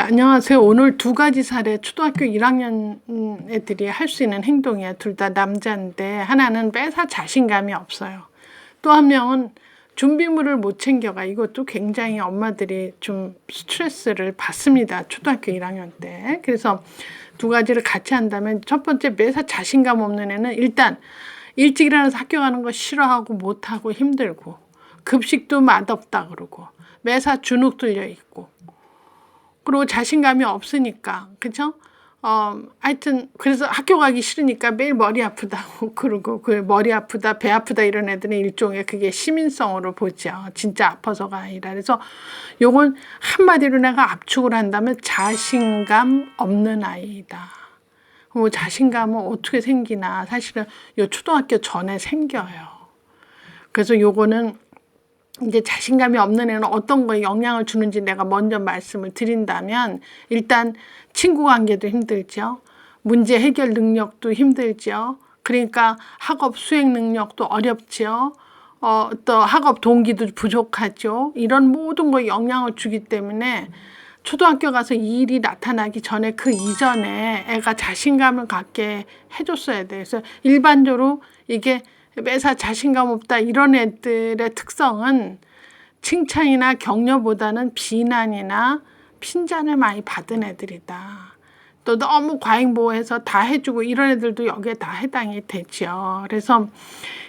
안녕하세요. 오늘 두 가지 사례 초등학교 1학년 애들이 할 수 있는 행동이에요. 둘 다 남자인데 하나는 매사 자신감이 없어요. 또 한 명은 준비물을 못 챙겨가. 이것도 굉장히 엄마들이 좀 스트레스를 받습니다. 초등학교 1학년 때. 그래서 두 가지를 같이 한다면 첫 번째, 매사 자신감 없는 애는 일단 일찍 일어나서 학교 가는 거 싫어하고 못하고 힘들고 급식도 맛없다 그러고 매사 주눅 들려 있고 그리고 자신감이 없으니까, 그쵸? 하여튼, 그래서 학교 가기 싫으니까 매일 머리 아프다고, 그러고, 그 머리 아프다, 배 아프다 이런 애들은 일종의 그게 시민성으로 보죠. 진짜 아파서가 아니라. 그래서 요건 한마디로 내가 압축을 한다면 자신감 없는 아이다. 뭐 자신감은 어떻게 생기나. 사실은 요 초등학교 전에 생겨요. 그래서 요거는 이제 자신감이 없는 애는 어떤 거에 영향을 주는지 내가 먼저 말씀을 드린다면, 일단 친구 관계도 힘들죠. 문제 해결 능력도 힘들죠. 그러니까 학업 수행 능력도 어렵죠. 또 학업 동기도 부족하죠. 이런 모든 거에 영향을 주기 때문에 초등학교 가서 이 일이 나타나기 전에 그 이전에 애가 자신감을 갖게 해줬어야 돼요. 그래서 일반적으로 이게 매사 자신감 없다 이런 애들의 특성은 칭찬이나 격려보다는 비난이나 핀잔을 많이 받은 애들이다. 또 너무 과잉보호해서 다 해주고 이런 애들도 여기에 다 해당이 되죠. 그래서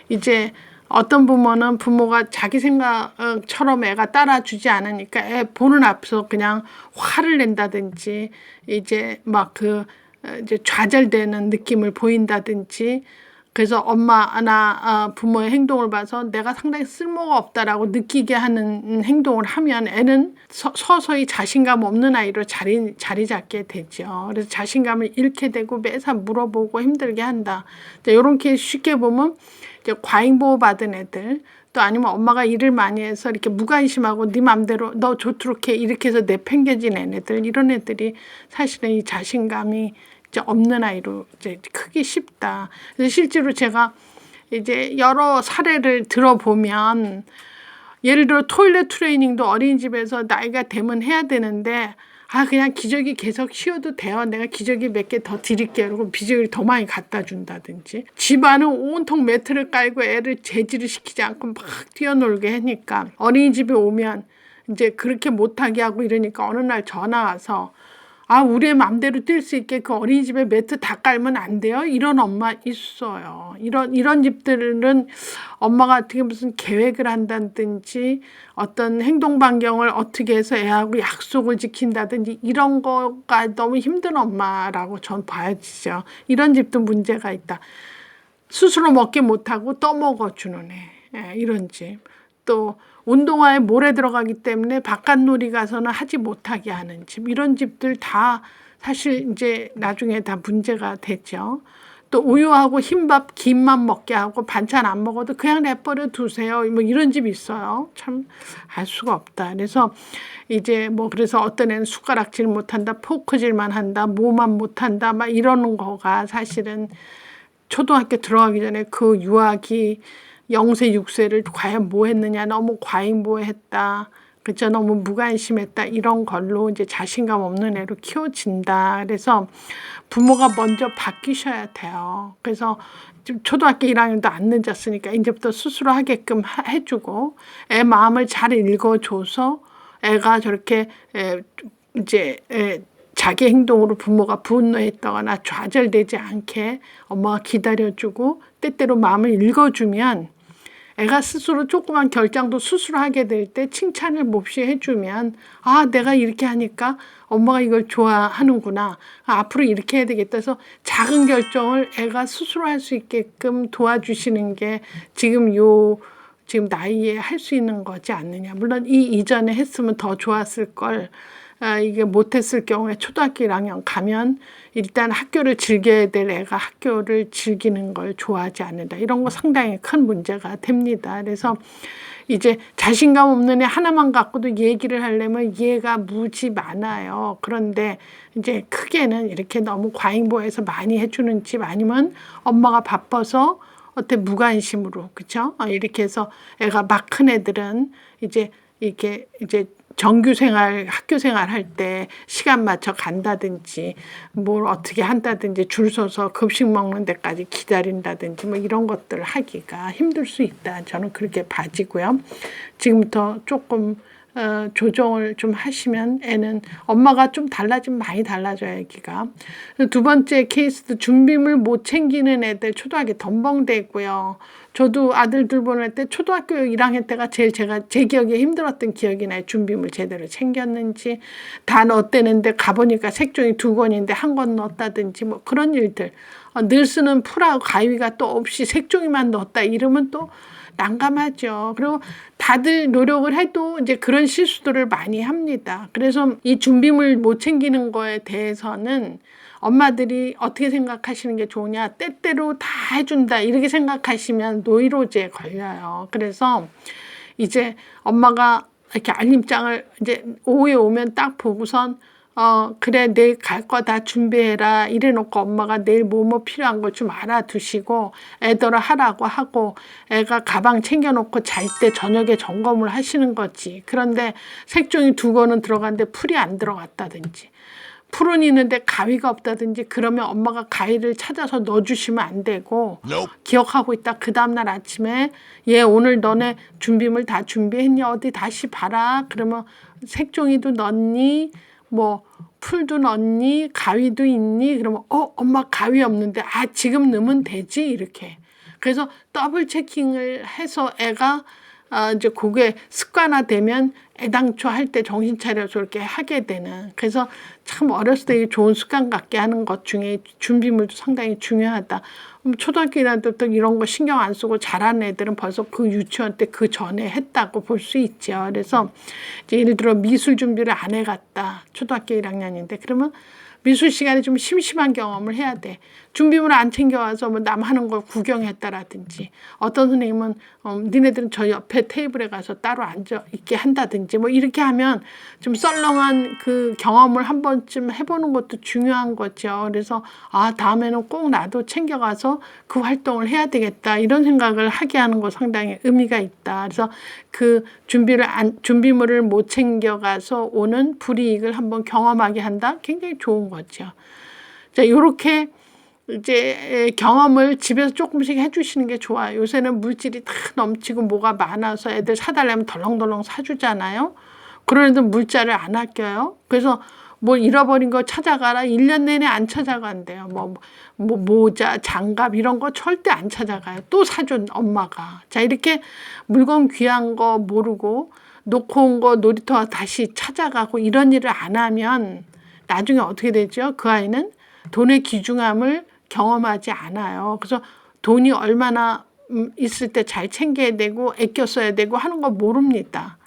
이제 어떤 부모는 부모가 자기 생각처럼 애가 따라주지 않으니까 애 보는 앞에서 그냥 화를 낸다든지 이제 막 이제 좌절되는 느낌을 보인다든지, 그래서 엄마나 부모의 행동을 봐서 내가 상당히 쓸모가 없다라고 느끼게 하는 행동을 하면 애는 서서히 자신감 없는 아이로 자리 잡게 되죠. 그래서 자신감을 잃게 되고 매사 물어보고 힘들게 한다. 이렇게 쉽게 보면 이제 과잉보호 받은 애들, 또 아니면 엄마가 일을 많이 해서 이렇게 무관심하고 네 맘대로 너 좋도록 해 이렇게 해서 내팽개진 애들, 이런 애들이 사실은 이 자신감이 이제 없는 아이로 이제 크기 쉽다. 그래서 실제로 제가 이제 여러 사례를 들어보면, 예를 들어 토일렛 트레이닝도 어린이집에서 나이가 되면 해야 되는데, 그냥 기저귀 계속 씌워도 돼요. 내가 기저귀 몇 개 더 드릴게요. 그리고 기저귀를 더 많이 갖다 준다든지, 집안은 온통 매트를 깔고 애를 제지를 시키지 않고 막 뛰어놀게 하니까 어린이집에 오면 이제 그렇게 못하게 하고 이러니까 어느 날 전화 와서 우리의 맘대로 뛸 수 있게 그 어린이집에 매트 다 깔면 안 돼요? 이런 엄마 있어요. 이런 집들은 엄마가 어떻게 무슨 계획을 한다든지 어떤 행동 반경을 어떻게 해서 애하고 약속을 지킨다든지 이런 거가 너무 힘든 엄마라고 전 봐야지죠. 이런 집도 문제가 있다. 스스로 먹게 못하고 떠먹어주는 애, 이런 집. 또 운동화에 모래 들어가기 때문에 바깥놀이 가서는 하지 못하게 하는 집, 이런 집들 다 사실 이제 나중에 다 문제가 됐죠. 또 우유하고 흰밥 김만 먹게 하고 반찬 안 먹어도 그냥 내버려 두세요, 뭐 이런 집 있어요. 참 알 수가 없다. 그래서 이제 뭐 그래서 어떤 애는 숟가락질 못한다, 포크질만 한다, 뭐만 못한다 막 이러는 거가 사실은 초등학교 들어가기 전에 그 유아기 0세 6세를 과연 뭐 했느냐, 너무 과잉보호했다, 그쵸, 너무 무관심했다, 이런 걸로 이제 자신감 없는 애로 키워진다. 그래서 부모가 먼저 바뀌셔야 돼요. 그래서 지금 초등학교 1학년도 안 늦었으니까 이제부터 스스로 하게끔 해주고 애 마음을 잘 읽어줘서 애가 저렇게 이제 자기 행동으로 부모가 분노했다거나 좌절되지 않게 엄마가 기다려주고 때때로 마음을 읽어주면, 애가 스스로 조그만 결정도 스스로 하게 될 때 칭찬을 몹시 해주면, 내가 이렇게 하니까 엄마가 이걸 좋아하는구나, 앞으로 이렇게 해야 되겠다 해서 작은 결정을 애가 스스로 할 수 있게끔 도와주시는 게 지금 나이에 할 수 있는 거지 않느냐. 물론 이 이전에 했으면 더 좋았을 걸, 이게 못했을 경우에 초등학교 1학년 가면 일단 학교를 즐겨야 될 애가 학교를 즐기는 걸 좋아하지 않는다. 이런 거 상당히 큰 문제가 됩니다. 그래서 이제 자신감 없는 애 하나만 갖고도 얘기를 하려면 이해가 무지 많아요. 그런데 이제 크게는 이렇게 너무 과잉보호해서 많이 해주는 집, 아니면 엄마가 바빠서 어때 무관심으로, 그쵸? 이렇게 해서 애가 막 큰 애들은 이제 이렇게 이제 정규 생활, 학교 생활 할 때 시간 맞춰 간다든지 뭘 어떻게 한다든지 줄 서서 급식 먹는 데까지 기다린다든지 뭐 이런 것들 하기가 힘들 수 있다. 저는 그렇게 봐지고요. 지금부터 조금 조정을 좀 하시면 애는 엄마가 좀 달라지면 많이 달라져요, 애기가. 두 번째 케이스도 준비물 못 챙기는 애들 초등학교 덤벙대고요. 저도 아들 둘 보낼 때 초등학교 1학년 때가 제일 제 기억에 힘들었던 기억이 나요. 준비물 제대로 챙겼는지, 다 넣었대는데 가보니까 색종이 2권인데 1권 넣었다든지 뭐 그런 일들. 늘 쓰는 풀하고 가위가 또 없이 색종이만 넣었다 이러면 또 난감하죠. 그리고 다들 노력을 해도 이제 그런 실수들을 많이 합니다. 그래서 이 준비물 못 챙기는 거에 대해서는 엄마들이 어떻게 생각하시는 게 좋으냐, 때때로 다 해준다 이렇게 생각하시면 노이로제에 걸려요. 그래서 이제 엄마가 이렇게 알림장을 이제 오후에 오면 딱 보고선 그래 내일 갈 거 다 준비해라 이래 놓고 엄마가 내일 뭐뭐 필요한 거 좀 알아두시고 애들아 하라고 하고 애가 가방 챙겨놓고 잘 때 저녁에 점검을 하시는 거지. 그런데 색종이 2권은 들어갔는데 풀이 안 들어갔다든지 풀은 있는데 가위가 없다든지 그러면 엄마가 가위를 찾아서 넣어주시면 안 되고 기억하고 있다. 그 다음날 아침에 얘 오늘 너네 준비물 다 준비했니? 어디 다시 봐라. 그러면 색종이도 넣니? 뭐 풀도 넣니? 가위도 있니? 그러면 엄마 가위 없는데 지금 넣으면 되지 이렇게. 그래서 더블 체킹을 해서 애가 이제 그게 습관화되면 애당초 할 때 정신 차려서 이렇게 하게 되는. 그래서 참 어렸을 때 좋은 습관 갖게 하는 것 중에 준비물도 상당히 중요하다. 초등학교 1학년 때 이런 거 신경 안 쓰고 잘하는 애들은 벌써 그 유치원 때 그 전에 했다고 볼 수 있죠. 그래서 이제 예를 들어 미술 준비를 안 해갔다. 초등학교 1학년인데 그러면 미술 시간에 좀 심심한 경험을 해야 돼. 준비물 안 챙겨와서 뭐 남 하는 걸 구경했다라든지 어떤 선생님은 니네들은 저 옆에 테이블에 가서 따로 앉아 있게 한다든지 뭐 이렇게 하면 좀 썰렁한 그 경험을 한 번쯤 해보는 것도 중요한 거죠. 그래서 다음에는 꼭 나도 챙겨가서 그 활동을 해야 되겠다 이런 생각을 하게 하는 거 상당히 의미가 있다. 그래서 그 준비물을 못 챙겨가서 오는 불이익을 한번 경험하게 한다. 굉장히 좋은 거죠. 자, 요렇게 이제 경험을 집에서 조금씩 해주시는 게 좋아요. 요새는 물질이 다 넘치고 뭐가 많아서 애들 사달라면 덜렁덜렁 사주잖아요. 그런 애들 물자를 안 아껴요. 그래서 뭐 잃어버린 거 찾아가라. 1년 내내 안 찾아간대요. 뭐 모자, 장갑 이런 거 절대 안 찾아가요. 또 사준 엄마가. 자, 이렇게 물건 귀한 거 모르고 놓고 온 거 놀이터 다시 찾아가고 이런 일을 안 하면 나중에 어떻게 되죠? 그 아이는 돈의 귀중함을 경험하지 않아요. 그래서 돈이 얼마나 있을 때 잘 챙겨야 되고 아껴 써야 되고 하는 거 모릅니다.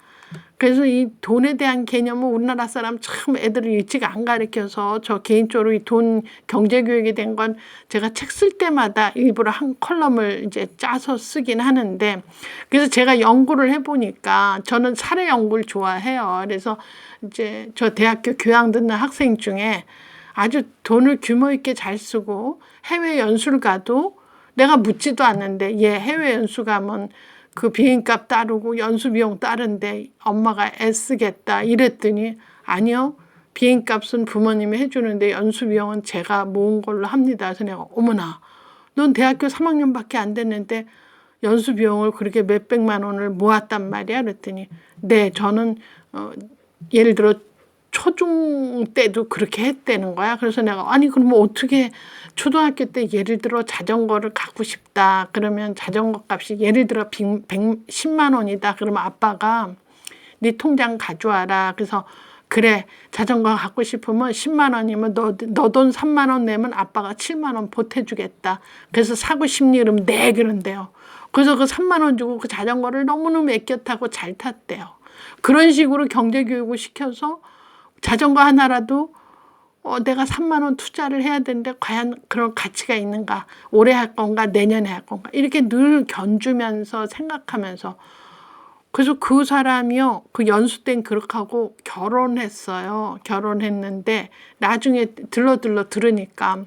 그래서 이 돈에 대한 개념은 우리나라 사람 참 애들을 일찍 안 가르쳐서 저 개인적으로 이 돈 경제 교육이 된 건 제가 책 쓸 때마다 일부러 한 컬럼을 이제 짜서 쓰긴 하는데 그래서 제가 연구를 해보니까 저는 사례 연구를 좋아해요. 그래서 이제 저 대학교 교양 듣는 학생 중에 아주 돈을 규모 있게 잘 쓰고 해외 연수를 가도 내가 묻지도 않는데 얘 해외 연수 가면 그 비행값 따르고 연수 비용 따른데 엄마가 애쓰겠다 이랬더니 아니요. 비행값은 부모님이 해주는데 연수 비용은 제가 모은 걸로 합니다. 그래서 내가 어머나 넌 대학교 3학년밖에 안 됐는데 연수 비용을 그렇게 몇백만 원을 모았단 말이야. 그랬더니 네 저는 예를 들어 초중 때도 그렇게 했다는 거야. 그래서 내가 아니 그럼 어떻게 초등학교 때 예를 들어 자전거를 갖고 싶다. 그러면 자전거 값이 예를 들어 10만 원이다. 그러면 아빠가 네 통장 가져와라. 그래서 그래 자전거 갖고 싶으면 10만 원이면 너 돈 3만 원 내면 아빠가 7만 원 보태주겠다. 그래서 사고 싶니? 그러면 네 그런데요. 그래서 그 3만 원 주고 그 자전거를 너무너무 아껴 타고 잘 탔대요. 그런 식으로 경제교육을 시켜서 자전거 하나라도 내가 3만 원 투자를 해야 되는데 과연 그런 가치가 있는가? 올해 할 건가? 내년에 할 건가? 이렇게 늘 견주면서 생각하면서 그래서 그 사람이요. 그 연수 땐 그렇게 하고 결혼했어요. 결혼했는데 나중에 들으니까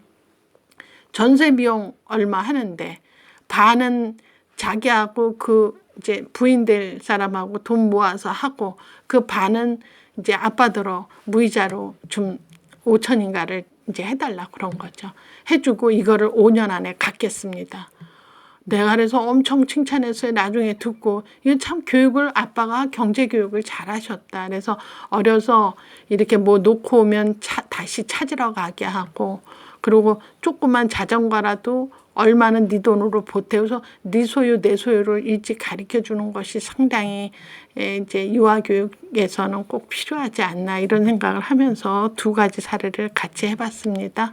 전세 비용 얼마 하는데 반은 자기하고 그 이제 부인 될 사람하고 돈 모아서 하고 그 반은 이제 아빠들어 무이자로 좀 5천인가를 이제 해달라 그런 거죠. 해주고 이거를 5년 안에 갚겠습니다. 내가 그래서 엄청 칭찬했어요. 나중에 듣고 이건 참 교육을 아빠가 경제 교육을 잘하셨다. 그래서 어려서 이렇게 뭐 놓고 오면 다시 찾으러 가게 하고 그리고 조그만 자전거라도 얼마는 네 돈으로 보태워서 네 소유 내 소유를 일찍 가르쳐 주는 것이 상당히 이제 유아교육에서는 꼭 필요하지 않나 이런 생각을 하면서 두 가지 사례를 같이 해봤습니다.